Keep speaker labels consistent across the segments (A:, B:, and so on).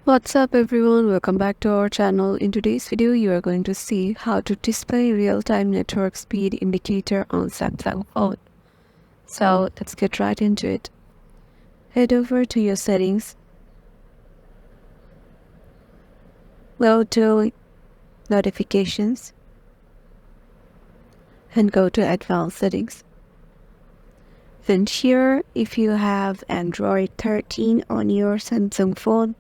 A: What's up everyone, welcome back to our channel. In today's video you are going to see how to display real-time network speed indicator on Samsung phone. So let's get right into it. Head over to your settings, go to notifications and go to advanced settings. And here, if you have Android 13 on your Samsung phone,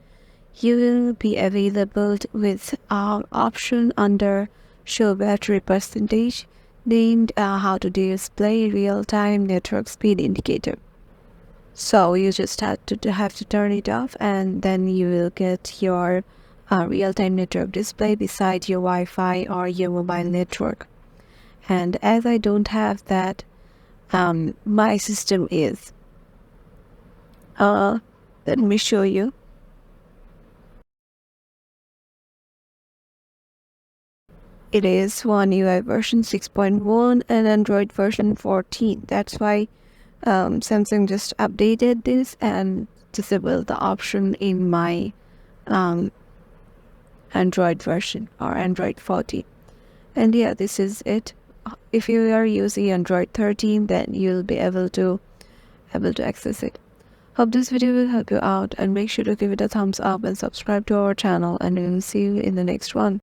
A: you will be available with our option under show battery percentage named how to display real-time network speed indicator. So you just have to turn it off, and then you will get your real-time network display beside your Wi-Fi or your mobile network. And as I don't have that, my system is let me show you. It is One UI version 6.1 and Android version 14. That's why Samsung just updated this and disabled the option in my Android version or Android 14. And yeah, this is it. If you are using Android 13, then you'll be able to access it. Hope this video will help you out, and make sure to give it a thumbs up and subscribe to our channel, and we will see you in the next one.